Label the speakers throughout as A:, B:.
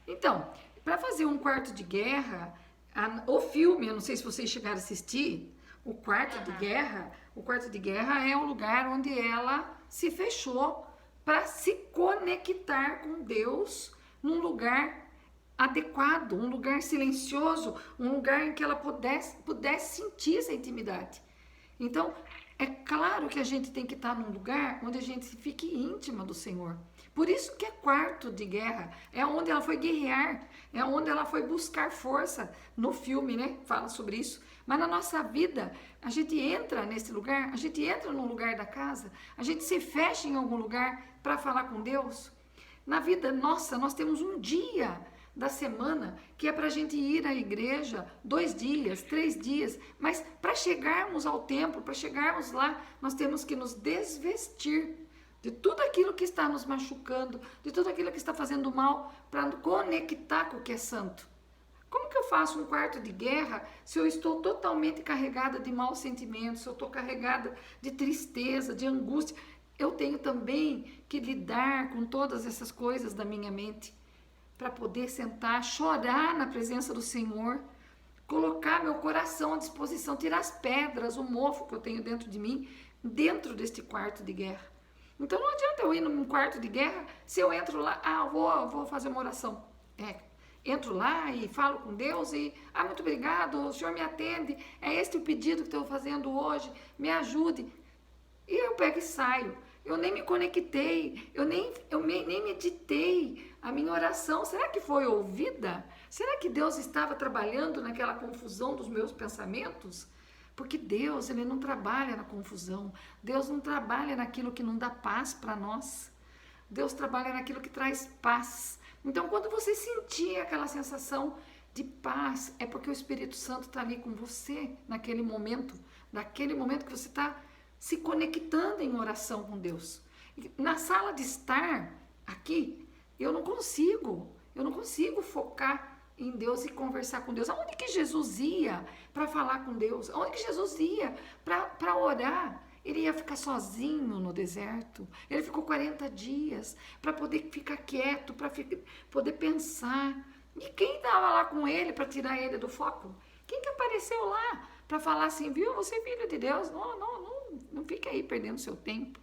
A: Então, para fazer um quarto de guerra, o filme, eu não sei se vocês chegaram a assistir,
B: Aham.
A: O quarto de guerra é o lugar onde ela se fechou para se conectar com Deus num lugar adequado, um lugar silencioso, um lugar em que ela pudesse sentir essa intimidade. Então, é claro que a gente tem que estar num lugar onde a gente fique íntima do Senhor. Por isso que é quarto de guerra, é onde ela foi guerrear, é onde ela foi buscar força. No filme, né? Fala sobre isso. Mas na nossa vida, a gente entra nesse lugar, a gente entra num lugar da casa, a gente se fecha em algum lugar para falar com Deus. Na vida nossa, nós temos um dia da semana que é para a gente ir à igreja 2 dias, 3 dias, mas para chegarmos ao templo, para chegarmos lá, nós temos que nos desvestir de tudo aquilo que está nos machucando, de tudo aquilo que está fazendo mal, para conectar com o que é santo. Como que eu faço um quarto de guerra se eu estou totalmente carregada de maus sentimentos, se eu estou carregada de tristeza, de angústia? Eu tenho também que lidar com todas essas coisas da minha mente para poder sentar, chorar na presença do Senhor, colocar meu coração à disposição, tirar as pedras, o mofo que eu tenho dentro de mim, dentro deste quarto de guerra. Então não adianta eu ir num quarto de guerra se eu entro lá, vou fazer uma oração. Entro lá e falo com Deus e, muito obrigado, o Senhor me atende, é este o pedido que estou fazendo hoje, me ajude. E eu pego e saio. Eu nem me conectei, nem meditei a minha oração. Será que foi ouvida? Será que Deus estava trabalhando naquela confusão dos meus pensamentos? Porque Deus, Ele não trabalha na confusão. Deus não trabalha naquilo que não dá paz para nós. Deus trabalha naquilo que traz paz. Então, quando você sentir aquela sensação de paz, é porque o Espírito Santo está ali com você naquele momento que você está se conectando em oração com Deus. Na sala de estar aqui, eu não consigo focar em Deus e conversar com Deus. Aonde que Jesus ia para falar com Deus? Aonde que Jesus ia para orar? Ele ia ficar sozinho no deserto. Ele ficou 40 dias para poder ficar quieto, para poder pensar. E quem estava lá com ele para tirar ele do foco? Quem que apareceu lá para falar assim, viu? Você é filho de Deus. Não fique aí perdendo seu tempo.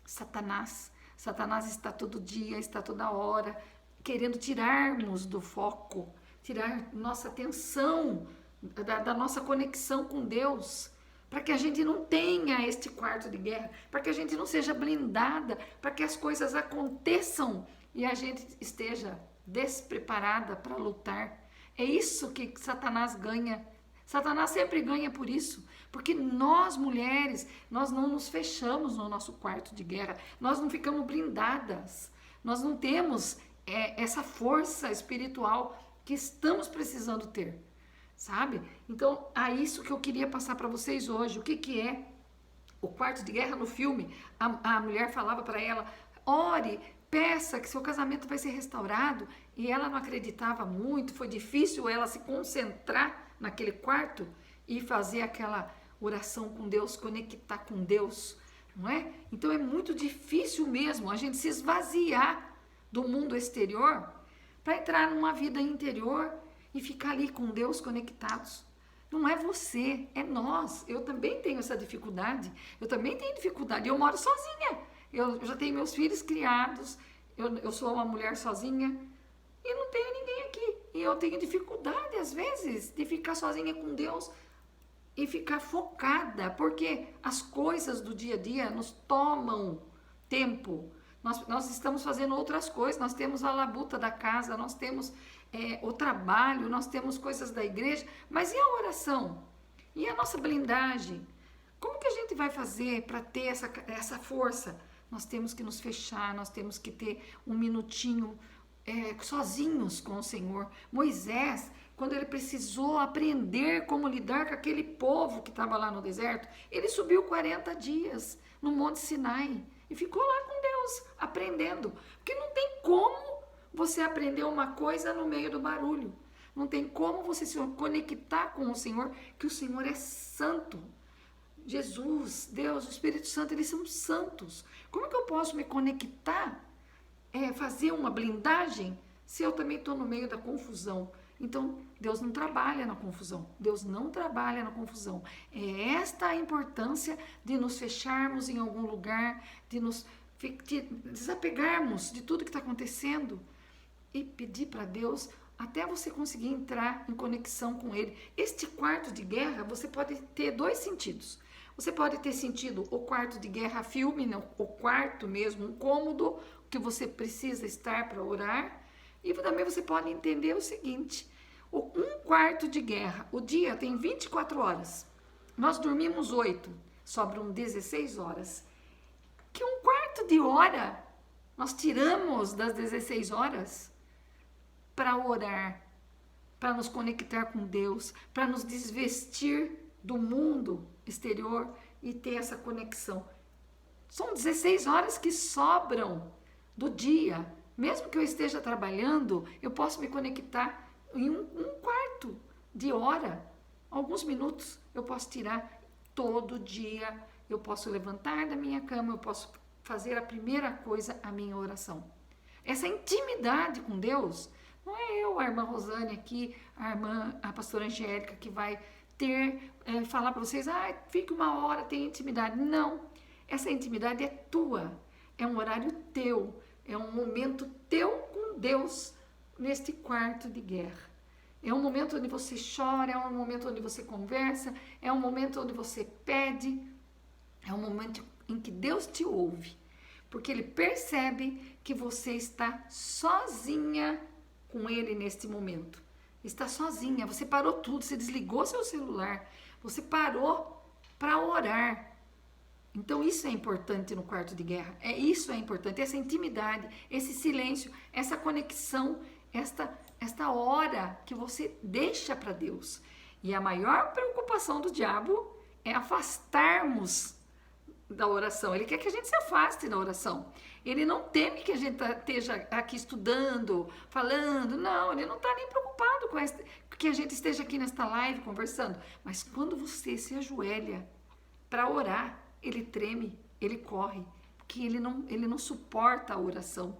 A: Satanás. Satanás está todo dia, está toda hora, querendo tirar-nos do foco, tirar nossa atenção, da nossa conexão com Deus, para que a gente não tenha este quarto de guerra, para que a gente não seja blindada, para que as coisas aconteçam e a gente esteja despreparada para lutar. É isso que Satanás ganha. Satanás sempre ganha por isso, porque nós mulheres, nós não nos fechamos no nosso quarto de guerra, nós não ficamos blindadas, nós não temos essa força espiritual que estamos precisando ter, sabe? Então, é isso que eu queria passar para vocês hoje. O que, que é o quarto de guerra no filme? A mulher falava para ela, ore, peça que seu casamento vai ser restaurado, e ela não acreditava muito, foi difícil ela se concentrar naquele quarto e fazer aquela oração com Deus, conectar com Deus, não é? Então é muito difícil mesmo a gente se esvaziar do mundo exterior para entrar numa vida interior e ficar ali com Deus conectados. Não é você, é nós. Eu também tenho essa dificuldade. Eu também tenho dificuldade. Eu moro sozinha. Eu já tenho meus filhos criados. Eu sou uma mulher sozinha e não tenho ninguém aqui. E eu tenho dificuldade, às vezes, de ficar sozinha com Deus e ficar focada, porque as coisas do dia a dia nos tomam tempo. Nós estamos fazendo outras coisas, nós temos a labuta da casa, nós temos o trabalho, nós temos coisas da igreja, mas e a oração? E a nossa blindagem? Como que a gente vai fazer para ter essa força? Nós temos que nos fechar, nós temos que ter um minutinho sozinhos com o Senhor. Moisés, quando ele precisou aprender como lidar com aquele povo que estava lá no deserto, ele subiu 40 dias no Monte Sinai e ficou lá com Deus, aprendendo. Porque não tem como você aprender uma coisa no meio do barulho. Não tem como você se conectar com o Senhor, que o Senhor é santo. Jesus, Deus, o Espírito Santo, eles são santos. Como é que eu posso me conectar? Fazer uma blindagem se eu também estou no meio da confusão? Então, Deus não trabalha na confusão. Deus não trabalha na confusão. É esta a importância de nos fecharmos em algum lugar, de nos desapegarmos de tudo que está acontecendo e pedir para Deus até você conseguir entrar em conexão com Ele. Este quarto de guerra, você pode ter dois sentidos. Você pode ter sentido o quarto de guerra filme, não, o quarto mesmo, um cômodo que você precisa estar para orar. E também você pode entender o seguinte, um quarto de guerra, o dia tem 24 horas, nós dormimos 8, sobram 16 horas. Que um quarto de hora nós tiramos das 16 horas para orar, para nos conectar com Deus, para nos desvestir do mundo exterior e ter essa conexão. São 16 horas que sobram do dia. Mesmo que eu esteja trabalhando, eu posso me conectar em um quarto de hora, alguns minutos eu posso tirar. Todo dia eu posso levantar da minha cama, eu posso fazer a primeira coisa, a minha oração. Essa intimidade com Deus, não é eu, a irmã Rosane aqui, a pastora Angélica, que vai falar para vocês, fique uma hora, tenha intimidade. Não, essa intimidade é tua, é um horário teu, é um momento teu com Deus neste quarto de guerra. É um momento onde você chora, é um momento onde você conversa, é um momento onde você pede, é um momento em que Deus te ouve, porque Ele percebe que você está sozinha com Ele neste momento. Está sozinha, você parou tudo, você desligou seu celular, você parou para orar. Então isso é importante no quarto de guerra, isso é importante, essa intimidade, esse silêncio, essa conexão, esta hora que você deixa para Deus. E a maior preocupação do diabo é afastarmos da oração. Ele quer que a gente se afaste da oração. Ele não teme que a gente esteja aqui estudando, falando. Não, ele não está nem preocupado com que a gente esteja aqui nesta live conversando. Mas quando você se ajoelha para orar, ele treme, ele corre, porque ele não suporta a oração.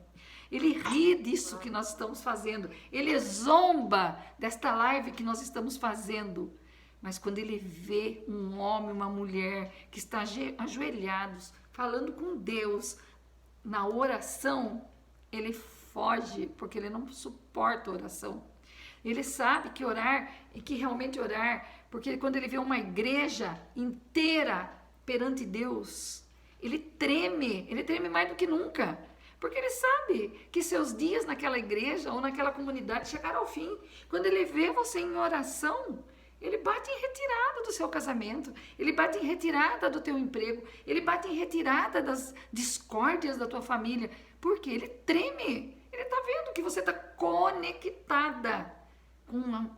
A: Ele ri disso que nós estamos fazendo. Ele zomba desta live que nós estamos fazendo. Mas quando ele vê um homem, uma mulher que está ajoelhados, falando com Deus na oração, ele foge, porque ele não suporta a oração. Ele sabe que orar, e que realmente orar, porque quando ele vê uma igreja inteira perante Deus, ele treme mais do que nunca. Porque ele sabe que seus dias naquela igreja ou naquela comunidade chegaram ao fim. Quando ele vê você em oração, ele bate em retirada do seu casamento, ele bate em retirada do teu emprego, ele bate em retirada das discórdias da tua família, porque ele treme, ele está vendo que você está conectada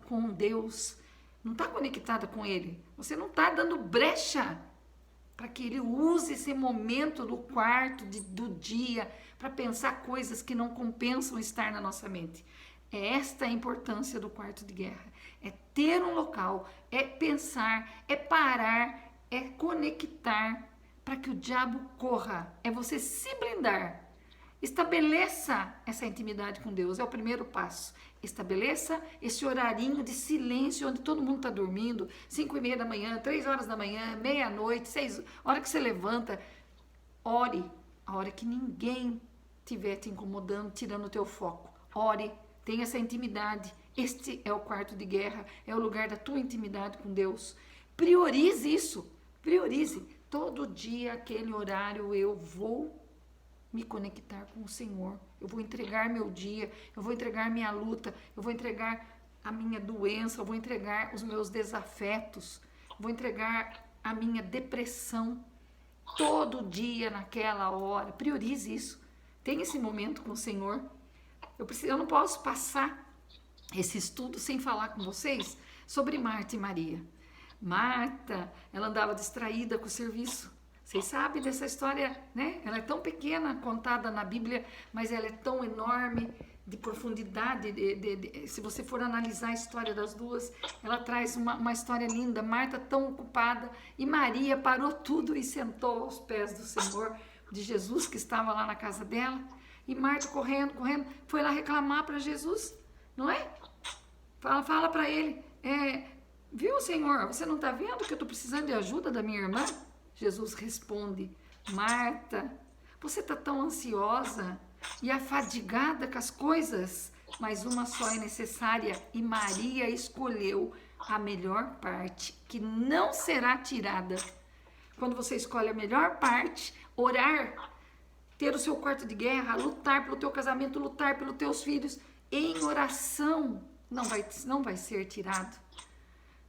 A: com Deus, não está conectada com Ele, você não está dando brecha para que Ele use esse momento do quarto, do dia, para pensar coisas que não compensam estar na nossa mente. É esta a importância do quarto de guerra. É ter um local, é pensar, é parar, é conectar para que o diabo corra. É você se blindar. Estabeleça essa intimidade com Deus, é o primeiro passo. Estabeleça esse horarinho de silêncio onde todo mundo está dormindo, 5:30 da manhã, 3 horas da manhã, meia-noite, 6, hora que você levanta. Ore a hora que ninguém estiver te incomodando, tirando o teu foco. Ore. Tenha essa intimidade. Este é o quarto de guerra, é o lugar da tua intimidade com Deus. Priorize isso. Priorize. Todo dia, aquele horário, eu vou me conectar com o Senhor. Eu vou entregar meu dia, eu vou entregar minha luta, eu vou entregar a minha doença, eu vou entregar os meus desafetos, vou entregar a minha depressão. Todo dia, naquela hora. Priorize isso. Tenha esse momento com o Senhor. Eu não posso passar esse estudo sem falar com vocês sobre Marta e Maria. Marta, ela andava distraída com o serviço. Vocês sabem dessa história, né? Ela é tão pequena, contada na Bíblia, mas ela é tão enorme, de profundidade. Se você for analisar a história das duas, ela traz uma história linda. Marta tão ocupada e Maria parou tudo e sentou aos pés do Senhor, de Jesus, que estava lá na casa dela. E Marta correndo, correndo, foi lá reclamar para Jesus, não é? Fala para ele, viu, Senhor, você não está vendo que eu estou precisando de ajuda da minha irmã? Jesus responde, Marta, você está tão ansiosa e afadigada com as coisas, mas uma só é necessária e Maria escolheu a melhor parte, que não será tirada. Quando você escolhe a melhor parte, orar, ter o seu quarto de guerra, lutar pelo teu casamento, lutar pelos teus filhos, em oração, não vai ser tirado.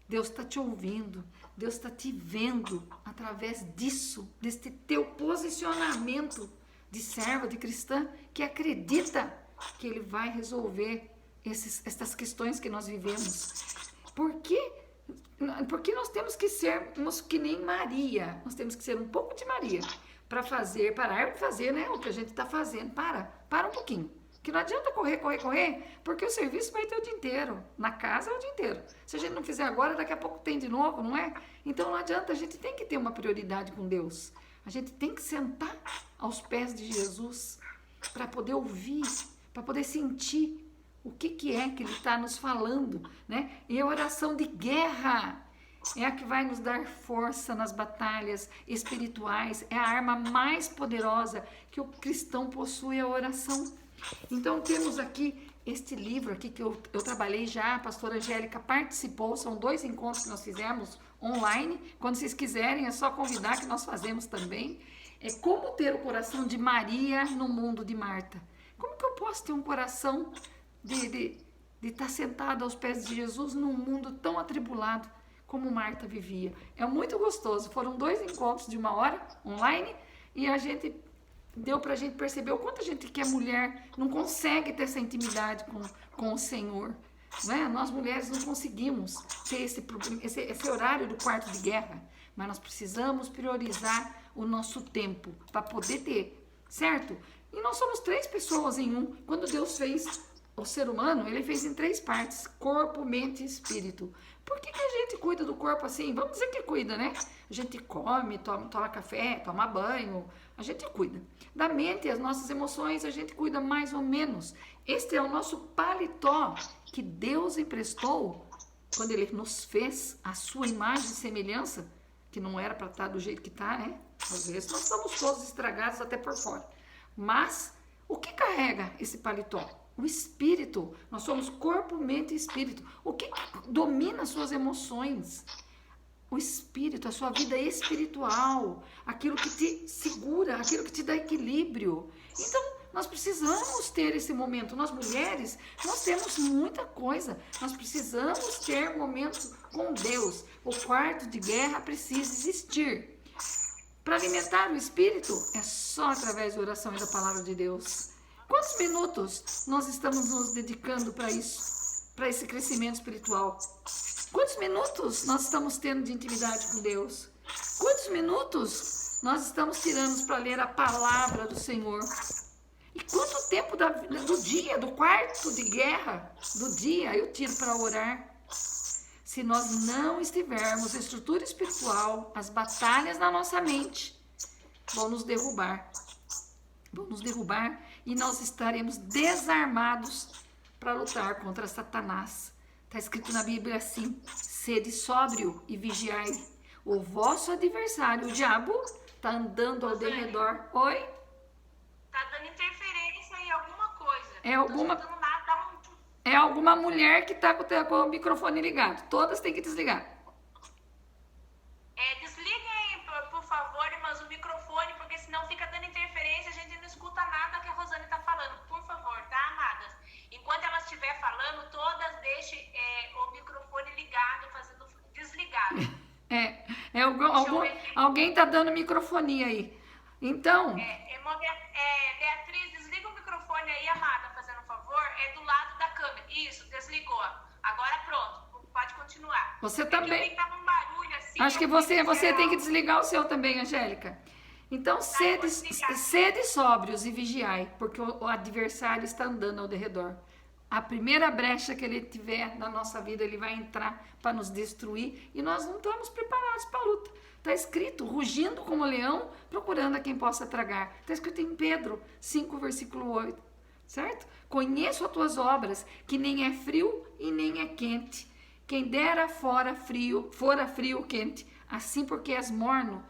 A: Deus está te ouvindo, Deus está te vendo através disso, deste teu posicionamento de serva, de cristã, que acredita que Ele vai resolver essas questões que nós vivemos. Porque nós temos que sermos que nem Maria, nós temos que ser um pouco de Maria, para parar de fazer, né, o que a gente está fazendo. Para um pouquinho. Que não adianta correr, porque o serviço vai ter o dia inteiro. Na casa é o dia inteiro. Se a gente não fizer agora, daqui a pouco tem de novo, não é? Então não adianta, a gente tem que ter uma prioridade com Deus. A gente tem que sentar aos pés de Jesus para poder ouvir, para poder sentir o que é que Ele está nos falando, né? E a oração de guerra é a que vai nos dar força nas batalhas espirituais, é a arma mais poderosa que o cristão possui, a oração. Então temos aqui este livro aqui que eu trabalhei já, a pastora Angélica participou, são 2 encontros que nós fizemos online, quando vocês quiserem é só convidar que nós fazemos também. É como ter o coração de Maria no mundo de Marta. Como que eu posso ter um coração de estar sentado aos pés de Jesus num mundo tão atribulado como Marta vivia? É muito gostoso, foram 2 encontros de 1 hora online e a gente deu pra gente perceber o quanto a gente que é mulher não consegue ter essa intimidade com o Senhor, né? Nós mulheres não conseguimos ter esse horário do quarto de guerra, mas nós precisamos priorizar o nosso tempo para poder ter, certo? E nós somos 3 pessoas em um. Quando Deus fez o ser humano, Ele fez em 3 partes, corpo, mente e espírito. Por que a gente cuida do corpo assim? Vamos dizer que cuida, né? A gente come, toma café, toma banho, a gente cuida. Da mente, as nossas emoções, a gente cuida mais ou menos. Este é o nosso paletó que Deus emprestou quando Ele nos fez a sua imagem e semelhança, que não era para estar do jeito que está, né? Às vezes nós estamos todos estragados até por fora. Mas o que carrega esse paletó? O espírito. Nós somos corpo, mente e espírito. O que domina as suas emoções? O espírito, a sua vida espiritual, aquilo que te segura, aquilo que te dá equilíbrio. Então, nós precisamos ter esse momento. Nós mulheres, nós temos muita coisa. Nós precisamos ter momentos com Deus. O quarto de guerra precisa existir. Para alimentar o espírito, é só através da oração e da palavra de Deus. Quantos minutos nós estamos nos dedicando para isso? Para esse crescimento espiritual? Quantos minutos nós estamos tendo de intimidade com Deus? Quantos minutos nós estamos tirando para ler a palavra do Senhor? E quanto tempo do dia, do quarto de guerra, do dia, eu tiro para orar? Se nós não estivermos em estrutura espiritual, as batalhas na nossa mente vão nos derrubar. Vão nos derrubar e nós estaremos desarmados para lutar contra Satanás. Está escrito na Bíblia assim: sede sóbrio e vigiai. O vosso adversário, o diabo, está andando ao derredor. Oi?
B: Está dando interferência em alguma coisa.
A: É alguma mulher que está com o microfone ligado. Todas têm que desligar.
B: Desliguem aí, por favor, irmãs, o microfone, porque senão fica dando interferência, a gente não escuta nada que a Rosane está falando. Por favor, tá, amadas? Enquanto ela estiver falando, todas deixem o microfone ligado, fazendo desligado.
A: Alguém está dando microfonia aí. Então...
B: Beatriz, desliga o microfone aí, amada, fazendo um favor. É do lado da câmera. Isso, desligou. Agora pronto, pode continuar.
A: Você também.
B: Tava um barulho assim.
A: Acho que você tem que desligar o seu também, Angélica. Então, sede sóbrios e vigiai, porque o adversário está andando ao derredor. A primeira brecha que ele tiver na nossa vida, ele vai entrar para nos destruir e nós não estamos preparados para a luta. Está escrito, rugindo como leão, procurando a quem possa tragar. Está escrito em Pedro 5, versículo 8, certo? Conheço as tuas obras, que nem é frio e nem é quente. Quem dera fora frio ou quente, assim porque és morno.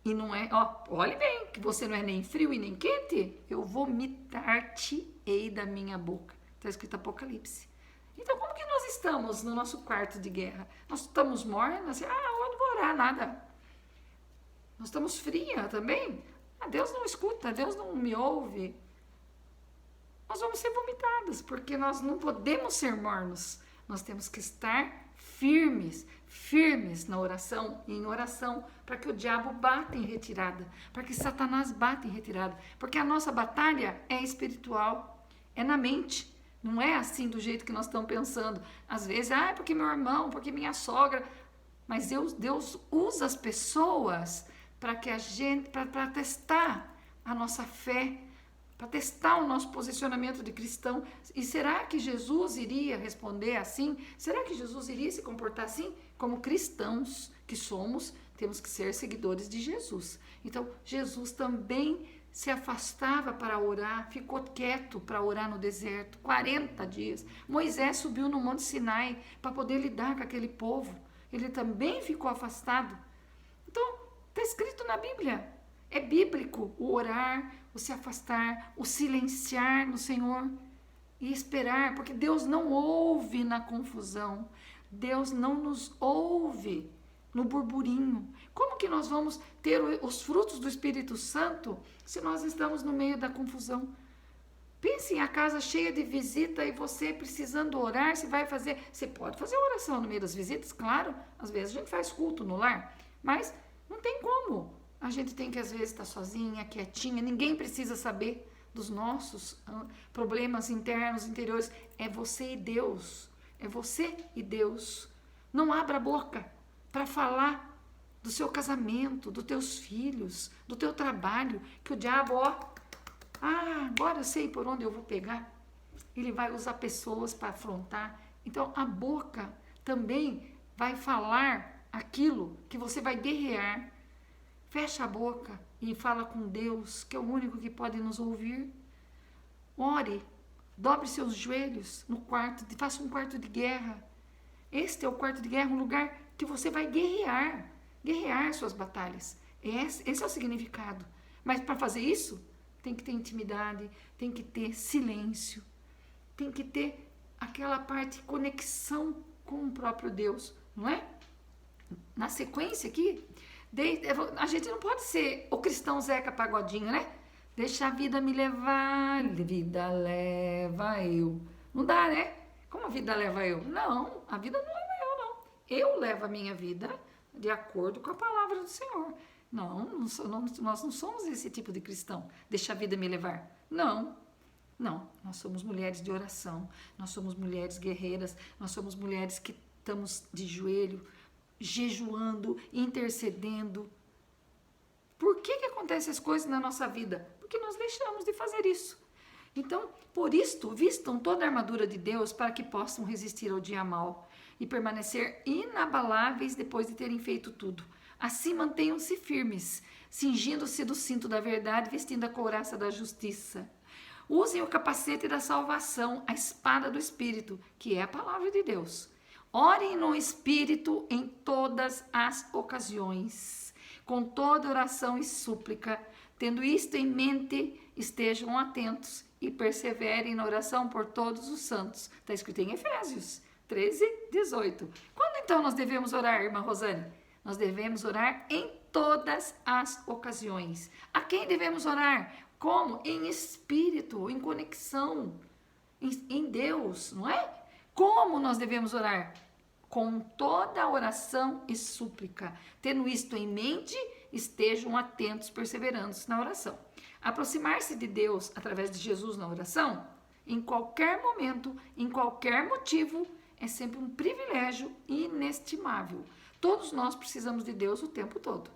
A: E não é, olhe bem, que você não é nem frio e nem quente, eu vomitar-te-ei da minha boca. Está escrito Apocalipse. Então, como que nós estamos no nosso quarto de guerra? Nós estamos mornos, assim, eu não vou orar nada. Nós estamos fria também. Deus não escuta, Deus não me ouve. Nós vamos ser vomitadas, porque nós não podemos ser mornos. Nós temos que estar firmes na oração e em oração, para que o diabo bata em retirada, para que Satanás bata em retirada, porque a nossa batalha é espiritual, é na mente, não é assim do jeito que nós estamos pensando. Às vezes, porque meu irmão, porque minha sogra, mas Deus usa as pessoas para que a gente, para testar a nossa fé, para testar o nosso posicionamento de cristão. E será que Jesus iria responder assim? Será que Jesus iria se comportar assim? Como cristãos que somos, temos que ser seguidores de Jesus. Então, Jesus também se afastava para orar, ficou quieto para orar no deserto, 40 dias. Moisés subiu no Monte Sinai para poder lidar com aquele povo. Ele também ficou afastado. Então, está escrito na Bíblia. É bíblico o orar, o se afastar, o silenciar no Senhor e esperar, porque Deus não ouve na confusão. Deus não nos ouve no burburinho. Como que nós vamos ter os frutos do Espírito Santo se nós estamos no meio da confusão? Pense em a casa cheia de visita e você precisando orar, você pode fazer oração no meio das visitas, claro, às vezes a gente faz culto no lar, mas não tem como. A gente tem que às vezes estar sozinha, quietinha, ninguém precisa saber dos nossos problemas internos, interiores. É você e Deus. É você e Deus. Não abra a boca para falar do seu casamento, dos teus filhos, do teu trabalho, que o diabo, agora eu sei por onde eu vou pegar. Ele vai usar pessoas para afrontar. Então, a boca também vai falar aquilo que você vai guerrear. Fecha a boca e fala com Deus, que é o único que pode nos ouvir. Ore, dobre seus joelhos no quarto, faça um quarto de guerra. Este é o quarto de guerra, um lugar que você vai guerrear suas batalhas. Esse é o significado. Mas para fazer isso, tem que ter intimidade, tem que ter silêncio, tem que ter aquela parte de conexão com o próprio Deus, não é? Na sequência aqui, a gente não pode ser o cristão Zeca Pagodinho, né? Deixa a vida me levar, vida leva eu. Não dá, né? Como a vida leva eu? Não, a vida não leva eu, não. Eu levo a minha vida de acordo com a palavra do Senhor. Nós não somos esse tipo de cristão. Deixa a vida me levar. Não, nós somos mulheres de oração, nós somos mulheres guerreiras, nós somos mulheres que estamos de joelho, jejuando, intercedendo. Por que acontecem as coisas na nossa vida? Porque nós deixamos de fazer isso. Então, por isto, vistam toda a armadura de Deus para que possam resistir ao dia mau e permanecer inabaláveis depois de terem feito tudo. Assim mantenham-se firmes, cingindo-se do cinto da verdade, vestindo a couraça da justiça. Usem o capacete da salvação, a espada do Espírito, que é a palavra de Deus. Orem no Espírito em todas as ocasiões, com toda oração e súplica. Tendo isto em mente, estejam atentos e perseverem na oração por todos os santos. Está escrito em Efésios 13, 18. Quando então nós devemos orar, irmã Rosane? Nós devemos orar em todas as ocasiões. A quem devemos orar? Como? Em espírito, em conexão, em Deus, não é? Como nós devemos orar? Com toda oração e súplica. Tendo isto em mente, estejam atentos, perseverando na oração. Aproximar-se de Deus através de Jesus na oração, em qualquer momento, em qualquer motivo, é sempre um privilégio inestimável. Todos nós precisamos de Deus o tempo todo.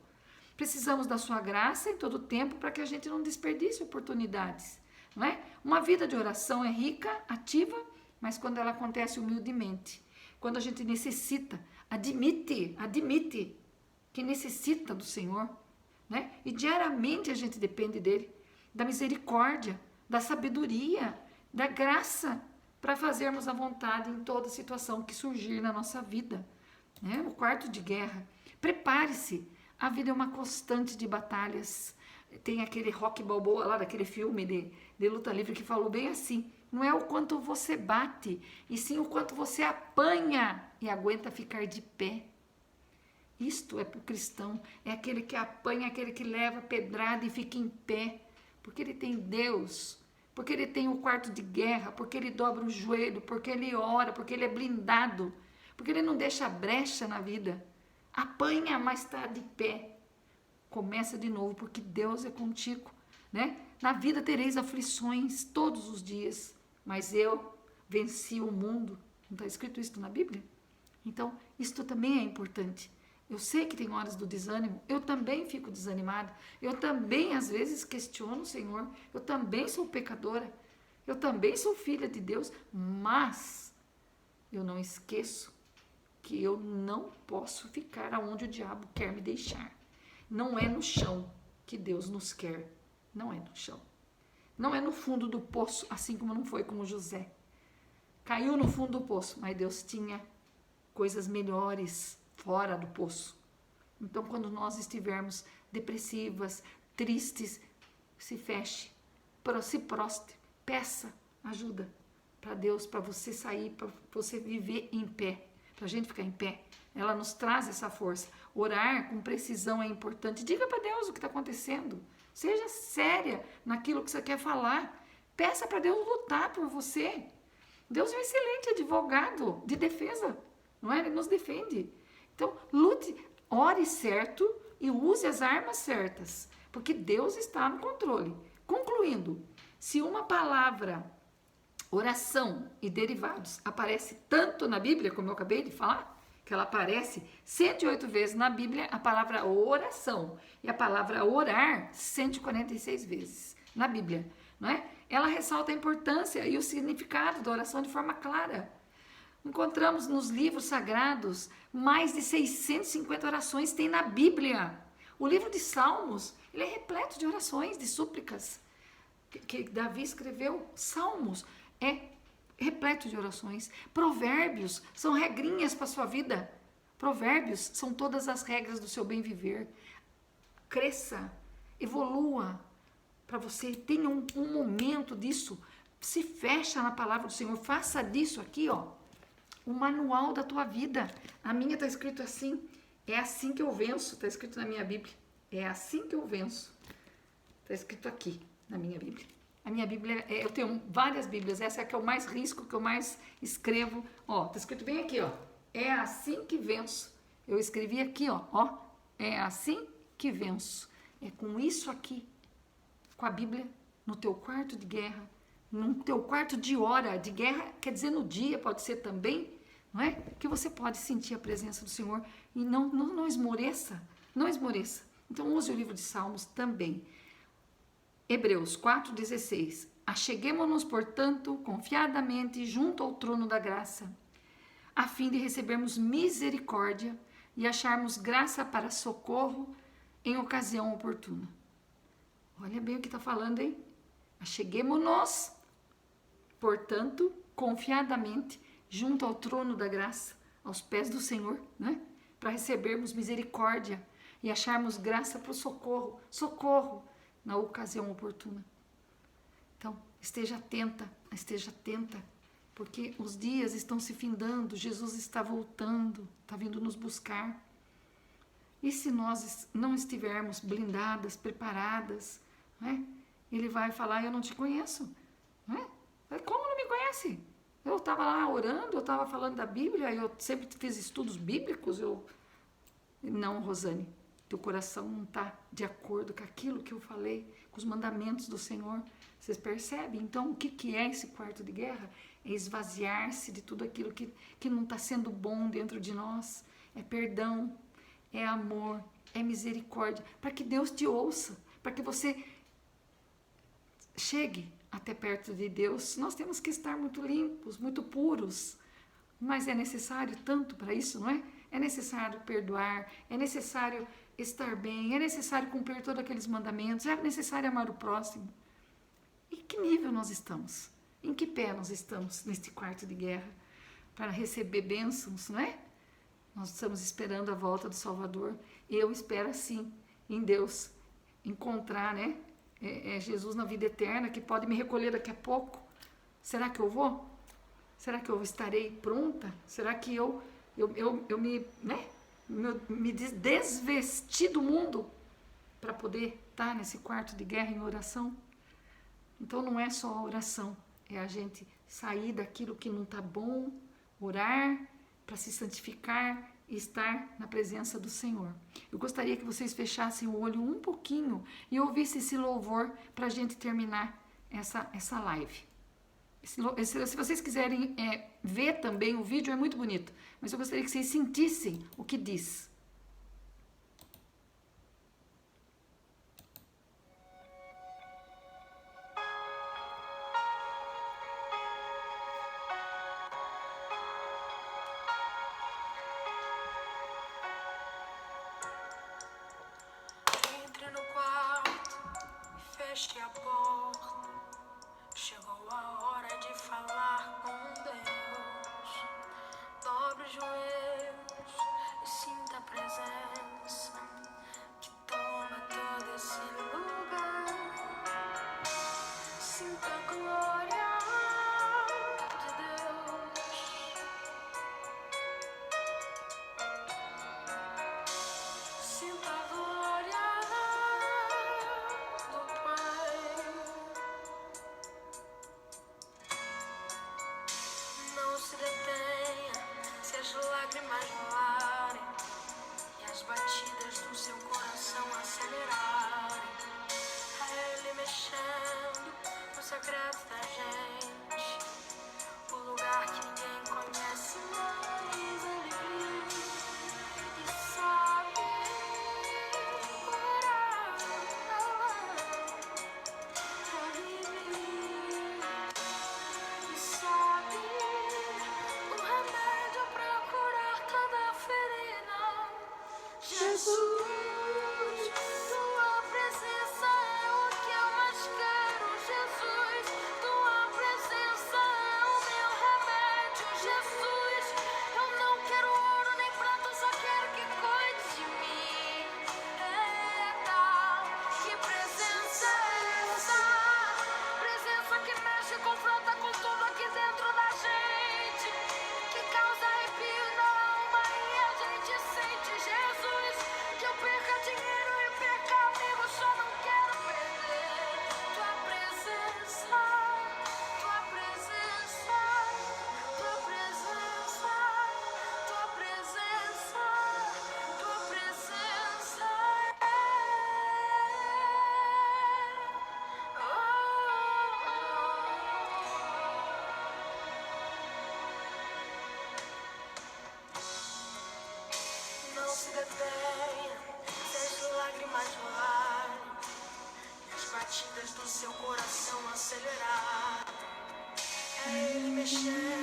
A: Precisamos da sua graça em todo o tempo para que a gente não desperdice oportunidades. não é? Uma vida de oração é rica, ativa, mas quando ela acontece humildemente, quando a gente necessita, admite que necessita do Senhor, né? E diariamente a gente depende dele, da misericórdia, da sabedoria, da graça para fazermos a vontade em toda situação que surgir na nossa vida, né? O quarto de guerra. Prepare-se. A vida é uma constante de batalhas. Tem aquele Rocky Balboa lá, daquele filme de luta livre, que falou bem assim: não é o quanto você bate, e sim o quanto você apanha e aguenta ficar de pé. Isto é para o cristão, é aquele que apanha, aquele que leva pedrada e fica em pé, porque ele tem Deus, porque ele tem o quarto de guerra, porque ele dobra o joelho, porque ele ora, porque ele é blindado, porque ele não deixa brecha na vida. Apanha, mas está de pé. Começa de novo, porque Deus é contigo, né? Na vida tereis aflições todos os dias, mas eu venci o mundo. Não está escrito isso na Bíblia? Então, isto também é importante. Eu sei que tem horas do desânimo, eu também fico desanimada, eu também às vezes questiono o Senhor, eu também sou pecadora, eu também sou filha de Deus, mas eu não esqueço que eu não posso ficar aonde o diabo quer me deixar. Não é no chão que Deus nos quer, não é no chão. Não é no fundo do poço, assim como não foi com José. Caiu no fundo do poço, mas Deus tinha coisas melhores fora do poço. Então, quando nós estivermos depressivas, tristes, se feche, se prostre, peça ajuda para Deus, para você sair, para você viver em pé, para a gente ficar em pé. Ela nos traz essa força. Orar com precisão é importante. Diga para Deus o que está acontecendo. Seja séria naquilo que você quer falar. Peça para Deus lutar por você. Deus é um excelente advogado de defesa, não é? Ele nos defende. Então, lute, ore certo e use as armas certas, porque Deus está no controle. Concluindo, se uma palavra, oração e derivados aparece tanto na Bíblia, como eu acabei de falar, que ela aparece 108 vezes na Bíblia, a palavra oração, e a palavra orar 146 vezes na Bíblia, não é? Ela ressalta a importância e o significado da oração de forma clara. Encontramos nos livros sagrados mais de 650 orações tem na Bíblia. O livro de Salmos, ele é repleto de orações, de súplicas que Davi escreveu. Salmos é repleto de orações. Provérbios são regrinhas para a sua vida. Provérbios são todas as regras do seu bem viver. Cresça, evolua, para você tenha um momento disso. Se fecha na palavra do Senhor. Faça disso aqui, ó, o manual da tua vida. A minha está escrito assim: é assim que eu venço. Está escrito na minha Bíblia. É assim que eu venço. Está escrito aqui na minha Bíblia. A minha Bíblia, eu tenho várias Bíblias. Essa é a que eu mais risco, que eu mais escrevo. Ó, está escrito bem aqui, ó. É assim que venço. Eu escrevi aqui, ó. É assim que venço. É com isso aqui, com a Bíblia, no teu quarto de guerra, no teu quarto de hora de guerra, quer dizer no dia, pode ser também, não é? Que você pode sentir a presença do Senhor e não esmoreça, não esmoreça. Então use o livro de Salmos também. Hebreus 4,16. Acheguemo-nos, portanto, confiadamente junto ao trono da graça, a fim de recebermos misericórdia e acharmos graça para socorro em ocasião oportuna. Olha bem o que está falando, hein? Acheguemo-nos, portanto, confiadamente, junto ao trono da graça, aos pés do Senhor, né? Para recebermos misericórdia e acharmos graça para o socorro na ocasião oportuna. Então, esteja atenta, porque os dias estão se findando, Jesus está voltando, está vindo nos buscar. E se nós não estivermos blindadas, preparadas, né? Ele vai falar: eu não te conheço. Né? Como não me conhece? Eu estava lá orando, eu estava falando da Bíblia, eu sempre fiz estudos bíblicos. Não, Rosane, teu coração não está de acordo com aquilo que eu falei, com os mandamentos do Senhor. Vocês percebem? Então, o que é esse quarto de guerra? É esvaziar-se de tudo aquilo que não está sendo bom dentro de nós. É perdão, é amor, é misericórdia, para que Deus te ouça, para que você chegue até perto de Deus, nós temos que estar muito limpos, muito puros. Mas é necessário tanto para isso, não é? É necessário perdoar, é necessário estar bem, é necessário cumprir todos aqueles mandamentos, é necessário amar o próximo. Em que nível nós estamos? Em que pé nós estamos neste quarto de guerra para receber bênçãos, não é? Nós estamos esperando a volta do Salvador. Eu espero sim em Deus encontrar, né? Jesus na vida eterna, que pode me recolher daqui a pouco. Será que eu vou? Será que eu estarei pronta? Será que eu me, né? me desvesti do mundo para poder estar nesse quarto de guerra em oração? Então não é só a oração, é a gente sair daquilo que não está bom, orar para se santificar e estar na presença do Senhor. Eu gostaria que vocês fechassem o olho um pouquinho e ouvissem esse louvor para a gente terminar essa live. Se vocês quiserem ver também o vídeo, é muito bonito, mas eu gostaria que vocês sentissem o que diz.
C: Entre no quarto e feche a porta. Chegou a hora de falar com Deus. Dobre os joelhos e sinta a presença que toma todo esse lugar. Sinta a glória de Deus. Sinta a glória do Pai. Não se detenha se as lágrimas rolarem e as batidas do seu coração acelerarem. É Ele mexendo no secreto da gente, o lugar que ninguém conhece, mas Ele vive e sabe curar. Ele vive e sabe o remédio pra curar toda ferida. Jesus, tua presença é o que eu mais quero. Jesus, tua presença é o meu remédio. Jesus, eu não quero ouro nem prata, só quero que cuide de mim. Eita, que presença é essa? Presença que mexe e confronta com tudo aqui dentro da gente, que causa arrepio na alma e a gente sente. Jesus, que eu perca dinheiro e perca amigos, só não quero perder tua presença, tua presença, tua presença, tua presença, tua presença. Não se detenha se as lágrimas rolarem e as batidas do seu coração acelerar. É Ele mexendo